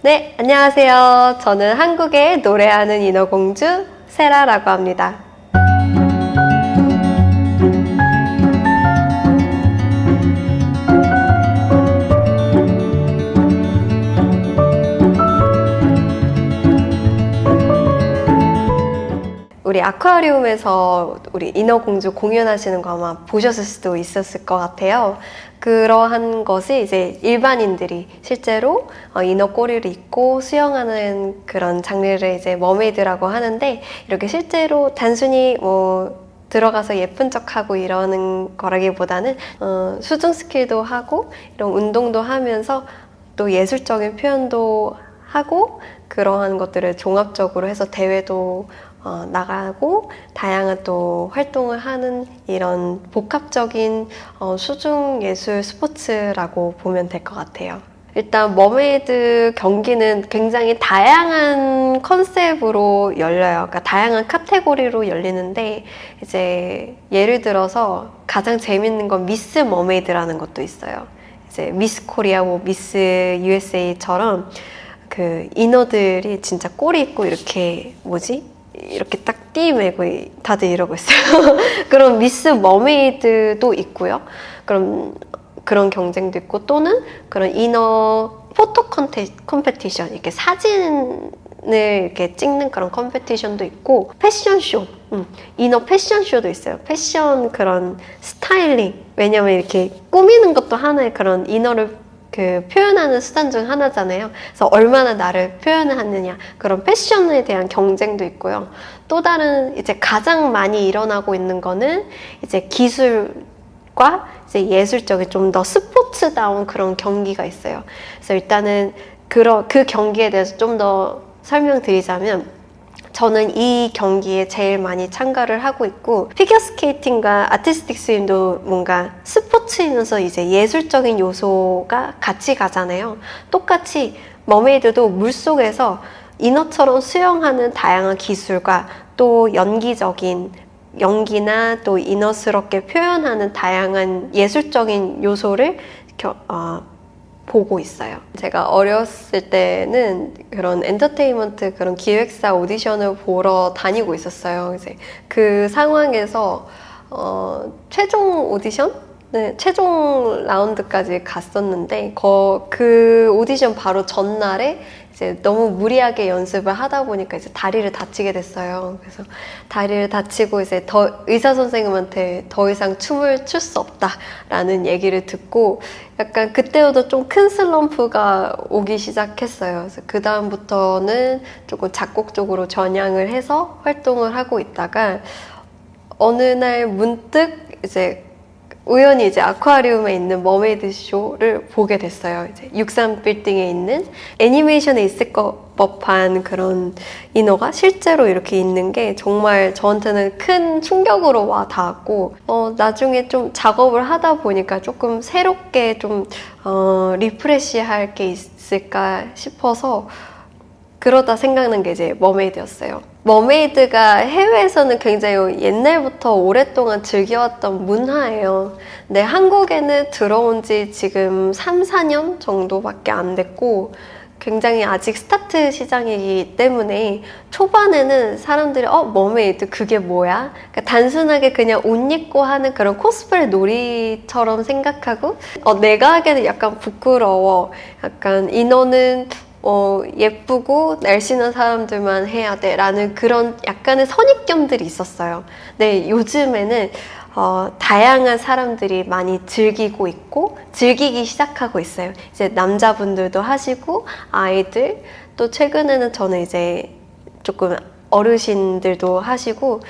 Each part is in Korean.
네, 안녕하세요. 저는 한국의 노래하는 인어공주 세라라고 합니다. 우리 아쿠아리움에서 우리 인어공주 공연하시는 거 아마 보셨을 수도 있었을 것 같아요. 그러한 것이 이제 일반인들이 실제로 인어 꼬리를 입고 수영하는 그런 장르를 이제 머메이드라고 하는데, 이렇게 실제로 단순히 들어가서 예쁜 척하고 이러는 거라기보다는 수중 스킬도 하고 이런 운동도 하면서 또 예술적인 표현도 하고 그러한 것들을 종합적으로 해서 대회도 나가고 다양한 또 활동을 하는 이런 복합적인 수중 예술 스포츠라고 보면 될 것 같아요. 일단 머메이드 경기는 굉장히 다양한 컨셉으로 열려요. 그러니까 다양한 카테고리로 열리는데, 이제 예를 들어서 가장 재밌는 건 미스 머메이드라는 것도 있어요. 이제 미스 코리아, 미스 USA처럼 그 인어들이 진짜 꼬리 있고 이렇게 이렇게 딱 띠 매고 다들 이러고 있어요. 그런 미스 머메이드도 있고요. 그런 경쟁도 있고, 또는 그런 이너 포토 컴페티션, 이렇게 사진을 이렇게 찍는 그런 컴페티션도 있고, 패션쇼, 이너 패션쇼도 있어요. 패션 그런 스타일링. 왜냐면 이렇게 꾸미는 것도 하나의 그런 이너를 표현하는 수단 중 하나잖아요. 그래서 얼마나 나를 표현하느냐, 그런 패션에 대한 경쟁도 있고요. 또 다른 이제 가장 많이 일어나고 있는 거는 이제 기술과 이제 예술적인 좀 더 스포츠다운 그런 경기가 있어요. 그래서 일단은 그 경기에 대해서 좀 더 설명드리자면, 저는 이 경기에 제일 많이 참가를 하고 있고, 피겨스케이팅과 아티스틱 스윙도 뭔가 스포츠이면서 이제 예술적인 요소가 같이 가잖아요. 똑같이 머메이드도 물속에서 인어처럼 수영하는 다양한 기술과 또 연기나 또 인어스럽게 표현하는 다양한 예술적인 요소를 보고 있어요. 제가 어렸을 때는 그런 엔터테인먼트 그런 기획사 오디션을 보러 다니고 있었어요. 이제 그 상황에서 최종 오디션? 네, 최종 라운드까지 갔었는데 그 오디션 바로 전날에 이제 너무 무리하게 연습을 하다 보니까 이제 다리를 다치게 됐어요. 그래서 다리를 다치고 이제 의사 선생님한테 더 이상 춤을 출 수 없다라는 얘기를 듣고, 약간 그때부터 좀 큰 슬럼프가 오기 시작했어요. 그래서 그 다음부터는 조금 작곡 쪽으로 전향을 해서 활동을 하고 있다가, 어느 날 문득 우연히 이제 아쿠아리움에 있는 머메이드 쇼를 보게 됐어요. 이제 63빌딩에 있는 애니메이션에 있을 법한 그런 인어가 실제로 이렇게 있는 게 정말 저한테는 큰 충격으로 와 닿았고, 나중에 좀 작업을 하다 보니까 조금 새롭게 좀 리프레시할 게 있을까 싶어서 그러다 생각난 게 이제 머메이드였어요. 머메이드가 해외에서는 굉장히 옛날부터 오랫동안 즐겨왔던 문화예요. 근데 한국에는 들어온 지 지금 3, 4년 정도밖에 안 됐고, 굉장히 아직 스타트 시장이기 때문에 초반에는 사람들이 머메이드 그게 뭐야? 그러니까 단순하게 그냥 옷 입고 하는 그런 코스프레 놀이처럼 생각하고, 내가 하기에는 약간 부끄러워. 약간 인어는 예쁘고 날씬한 사람들만 해야 돼 라는 그런 약간의 선입견들이 있었어요. 네, 요즘에는 다양한 사람들이 많이 즐기고 있고 즐기기 시작하고 있어요. 이제 남자분들도 하시고 아이들, 또 최근에는 저는 이제 조금 어르신들도 하시고,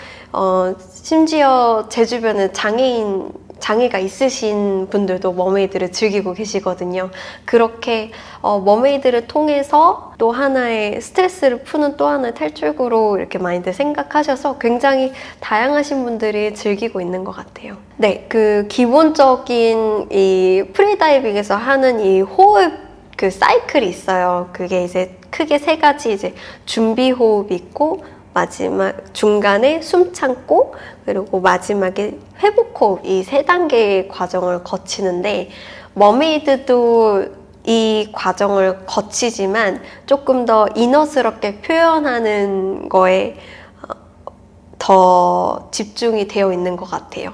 심지어 제 주변에 장애가 있으신 분들도 머메이드를 즐기고 계시거든요. 그렇게 머메이드를 통해서 또 하나의 스트레스를 푸는 또 하나의 탈출구로 이렇게 많이들 생각하셔서 굉장히 다양하신 분들이 즐기고 있는 것 같아요. 네, 그 기본적인 이 프리다이빙에서 하는 이 호흡 그 사이클이 있어요. 그게 이제 크게 세 가지, 이제 준비 호흡이 있고, 마지막 중간에 숨 참고, 그리고 마지막에 회복 호흡, 이 세 단계의 과정을 거치는데, 머메이드도 이 과정을 거치지만 조금 더 인어스럽게 표현하는 거에 더 집중이 되어 있는 것 같아요.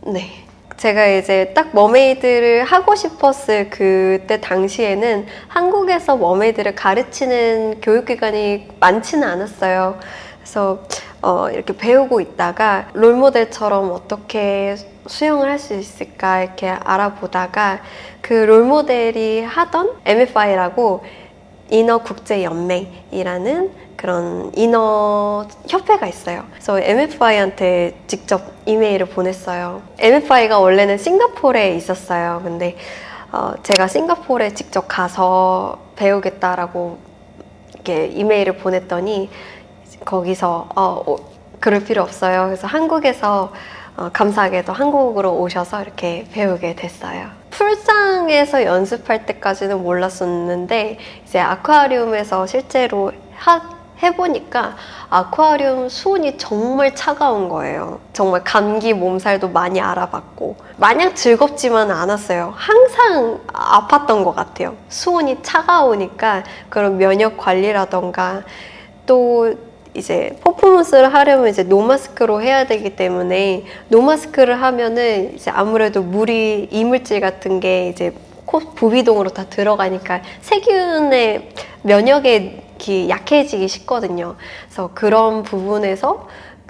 네. 제가 이제 딱 머메이드를 하고 싶었을 그때 당시에는 한국에서 머메이드를 가르치는 교육기관이 많지는 않았어요. 그래서 이렇게 배우고 있다가 롤모델처럼 어떻게 수영을 할 수 있을까 이렇게 알아보다가 그 롤모델이 하던 MFI라고 인어국제연맹이라는 그런 인어 협회가 있어요. 그래서 MFI한테 직접 이메일을 보냈어요. MFI가 원래는 싱가포르에 있었어요. 근데 제가 싱가포르에 직접 가서 배우겠다라고 이렇게 이메일을 보냈더니 거기서 그럴 필요 없어요. 그래서 한국에서 감사하게도 한국으로 오셔서 이렇게 배우게 됐어요. 풀장에서 연습할 때까지는 몰랐었는데 이제 아쿠아리움에서 실제로 해보니까 아쿠아리움 수온이 정말 차가운 거예요. 정말 감기 몸살도 많이 알아봤고 마냥 즐겁지만 않았어요. 항상 아팠던 것 같아요. 수온이 차가우니까 그런 면역 관리라던가 또 이제 퍼포먼스를 하려면 이제 노마스크로 해야 되기 때문에 노마스크를 하면은 이제 아무래도 물이 이물질 같은 게 이제 코 부비동으로 다 들어가니까 세균의 면역에 약해지기 쉽거든요. 그래서 그런 부분에서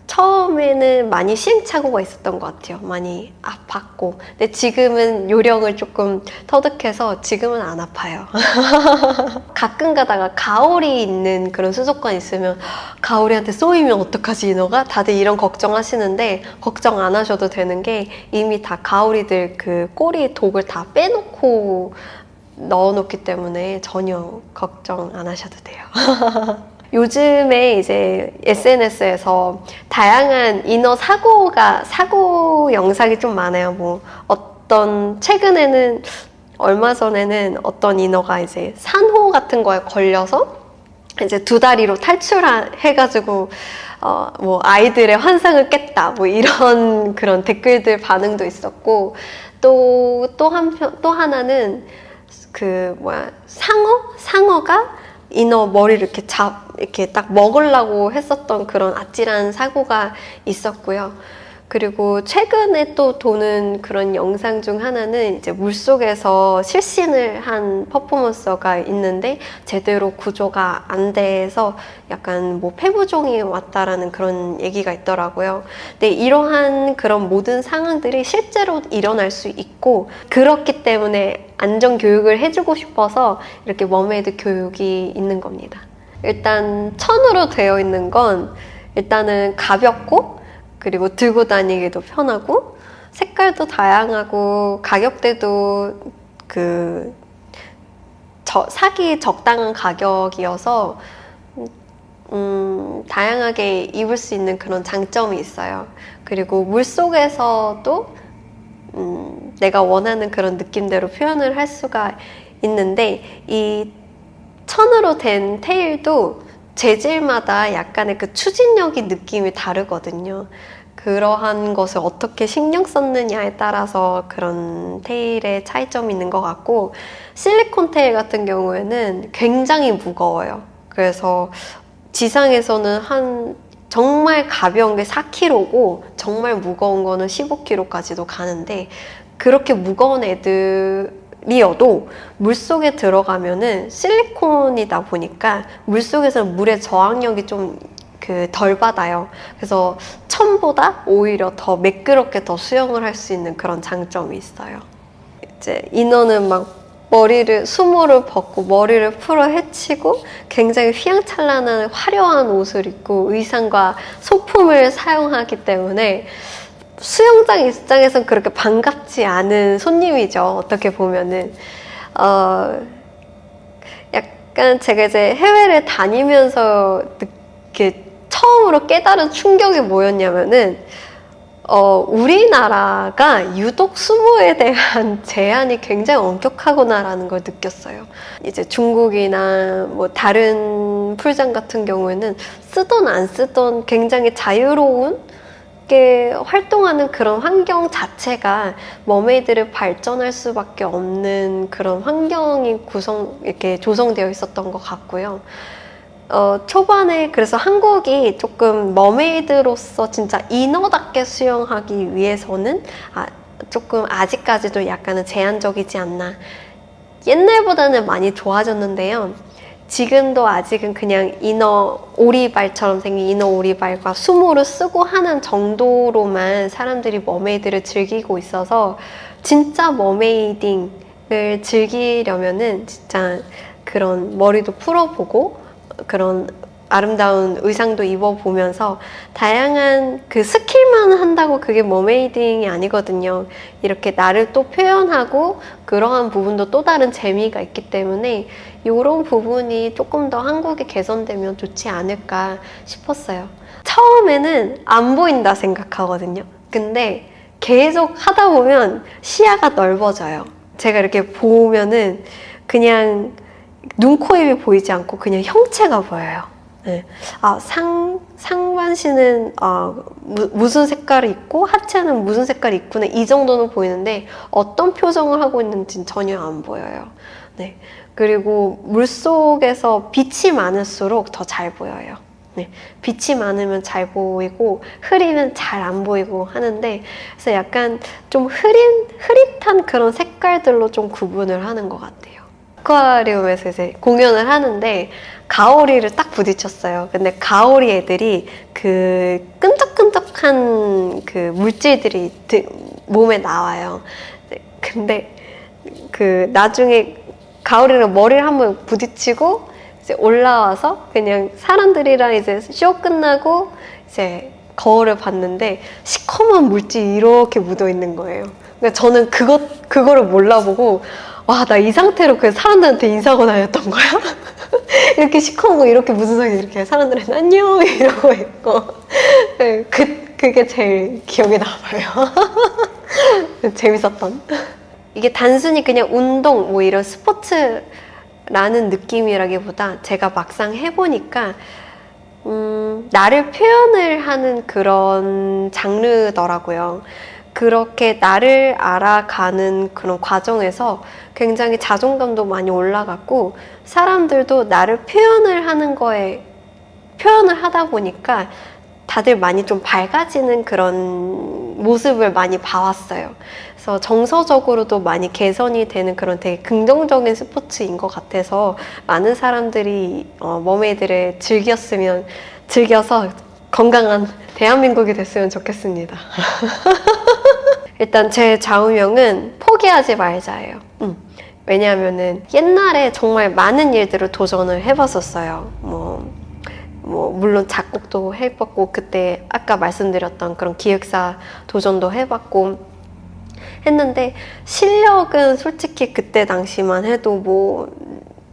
처음에는 많이 시행착오가 있었던 것 같아요. 많이 아팠고. 근데 지금은 요령을 조금 터득해서 지금은 안 아파요. 가끔 가다가 가오리 있는 그런 수족관 있으면 가오리한테 쏘이면 어떡하지 인어가? 다들 이런 걱정하시는데 걱정 안 하셔도 되는 게 이미 다 가오리들 그 꼬리에 독을 다 빼놓고 넣어놓기 때문에 전혀 걱정 안 하셔도 돼요. 요즘에 이제 SNS에서 다양한 인어 사고 영상이 좀 많아요. 뭐 최근에는 얼마 전에는 어떤 인어가 이제 산호 같은 거에 걸려서 이제 2다리로 탈출해가지고 뭐 아이들의 환상을 깼다 뭐 이런 그런 댓글들 반응도 있었고 또 하나는 상어가 인어 머리를 이렇게 딱 먹으려고 했었던 그런 아찔한 사고가 있었고요. 그리고 최근에 또 도는 그런 영상 중 하나는 이제 물속에서 실신을 한 퍼포먼서가 있는데 제대로 구조가 안 돼서 약간 뭐 폐부종이 왔다라는 그런 얘기가 있더라고요. 근데 이러한 그런 모든 상황들이 실제로 일어날 수 있고 그렇기 때문에 안전 교육을 해주고 싶어서 이렇게 머메이드 교육이 있는 겁니다. 일단 천으로 되어 있는 건 일단은 가볍고 그리고 들고 다니기도 편하고 색깔도 다양하고 가격대도 사기 적당한 가격이어서 다양하게 입을 수 있는 그런 장점이 있어요. 그리고 물속에서도 내가 원하는 그런 느낌대로 표현을 할 수가 있는데 이 천으로 된 테일도 재질마다 약간의 그 추진력이 느낌이 다르거든요. 그러한 것을 어떻게 신경 썼느냐에 따라서 그런 테일의 차이점이 있는 것 같고 실리콘 테일 같은 경우에는 굉장히 무거워요. 그래서 지상에서는 정말 가벼운 게 4kg고 정말 무거운 거는 15kg까지도 가는데 그렇게 무거운 애들이어도 물속에 들어가면은 실리콘이다 보니까 물속에서는 물의 저항력이 좀 덜 받아요. 그래서 천보다 오히려 더 매끄럽게 더 수영을 할 수 있는 그런 장점이 있어요. 이제 인어는 막 수모를 벗고 머리를 풀어 헤치고 굉장히 휘황찬란한 화려한 옷을 입고 의상과 소품을 사용하기 때문에 수영장 입장에선 그렇게 반갑지 않은 손님이죠. 어떻게 보면은 약간 제가 이제 해외를 다니면서 이렇게 처음으로 깨달은 충격이 뭐였냐면은 우리나라가 유독 수모에 대한 제한이 굉장히 엄격하구나라는 걸 느꼈어요. 이제 중국이나 뭐 다른 풀장 같은 경우에는 쓰던 안 쓰던 굉장히 자유로운 자유롭게 활동하는 그런 환경 자체가 머메이드를 발전할 수밖에 없는 그런 환경이 이렇게 조성되어 있었던 것 같고요. 초반에 그래서 한국이 조금 머메이드로서 진짜 인어답게 수영하기 위해서는 조금 아직까지도 약간은 제한적이지 않나. 옛날보다는 많이 좋아졌는데요. 지금도 아직은 그냥 오리발처럼 생긴 인어 오리발과 수모를 쓰고 하는 정도로만 사람들이 머메이드를 즐기고 있어서 진짜 머메이딩을 즐기려면은 진짜 그런 머리도 풀어보고 그런 아름다운 의상도 입어보면서 다양한 그 스킬만 한다고 그게 머메이딩이 아니거든요. 이렇게 나를 또 표현하고 그러한 부분도 또 다른 재미가 있기 때문에 이런 부분이 조금 더 한국에 개선되면 좋지 않을까 싶었어요. 처음에는 안 보인다 생각하거든요. 근데 계속 하다 보면 시야가 넓어져요. 제가 이렇게 보면은 그냥 눈, 코, 입이 보이지 않고 그냥 형체가 보여요. 네. 상반신은 무슨 색깔이 있고 하체는 무슨 색깔이 있구나 이 정도는 보이는데 어떤 표정을 하고 있는지는 전혀 안 보여요. 네. 그리고 물속에서 빛이 많을수록 더 잘 보여요. 네. 빛이 많으면 잘 보이고 흐리면 잘 안 보이고 하는데 그래서 약간 좀 흐릿한 그런 색깔들로 좀 구분을 하는 것 같아요. 아쿠아리움에서 이제 공연을 하는데 가오리를 딱 부딪혔어요. 근데 가오리 애들이 그 끈적끈적한 그 물질들이 몸에 나와요. 근데 그 나중에 가오리랑 머리를 한번 부딪히고 이제 올라와서 그냥 사람들이랑 이제 쇼 끝나고 이제 거울을 봤는데 시커먼 물질이 이렇게 묻어 있는 거예요. 그러니까 저는 그거를 몰라보고 와, 나 이 상태로 그 사람들한테 인사하고 다녔던 거야? 이렇게 시커먼 거 이렇게 무슨 소리 이렇게 사람들한테 안녕 이러고 있고 네, 그게 제일 기억에 남아요. 재밌었던. 이게 단순히 그냥 운동 뭐 이런 스포츠라는 느낌이라기보다 제가 막상 해보니까 나를 표현을 하는 그런 장르더라고요. 그렇게 나를 알아가는 그런 과정에서 굉장히 자존감도 많이 올라갔고 사람들도 나를 표현을 하다 보니까 다들 많이 좀 밝아지는 그런 모습을 많이 봐왔어요. 그래서 정서적으로도 많이 개선이 되는 그런 되게 긍정적인 스포츠인 것 같아서 많은 사람들이 머메이드를 즐겨서 건강한 대한민국이 됐으면 좋겠습니다. 일단 제 좌우명은 포기하지 말자예요. 왜냐하면은 옛날에 정말 많은 일들을 도전을 해봤었어요. 물론 작곡도 해봤고 그때 아까 말씀드렸던 그런 기획사 도전도 해봤고 했는데 실력은 솔직히 그때 당시만 해도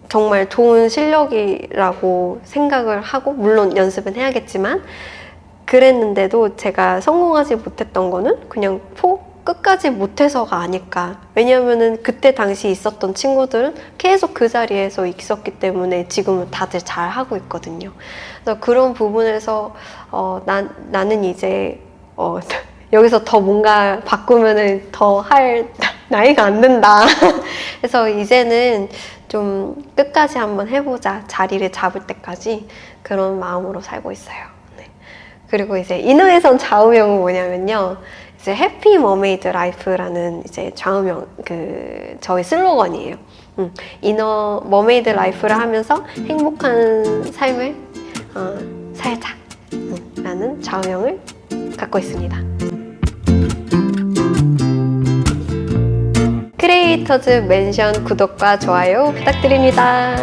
정말 좋은 실력이라고 생각을 하고 물론 연습은 해야겠지만 그랬는데도 제가 성공하지 못했던 거는 그냥 끝까지 못해서가 아닐까. 왜냐면은 그때 당시 있었던 친구들은 계속 그 자리에서 있었기 때문에 지금은 다들 잘 하고 있거든요. 그래서 그런 부분에서 나는 이제 여기서 더 뭔가 바꾸면은 더 할 나이가 안 된다. 그래서 이제는 좀 끝까지 한번 해보자. 자리를 잡을 때까지 그런 마음으로 살고 있어요. 네. 그리고 이제 인어에선 좌우명은 뭐냐면요. 이제 해피 머메이드 라이프라는 이제 좌우명 저희 슬로건이에요. 이너 머메이드 라이프를 하면서 행복한 삶을 살자 라는 좌우명을 갖고 있습니다. 크리에이터즈 맨션 구독과 좋아요 부탁드립니다.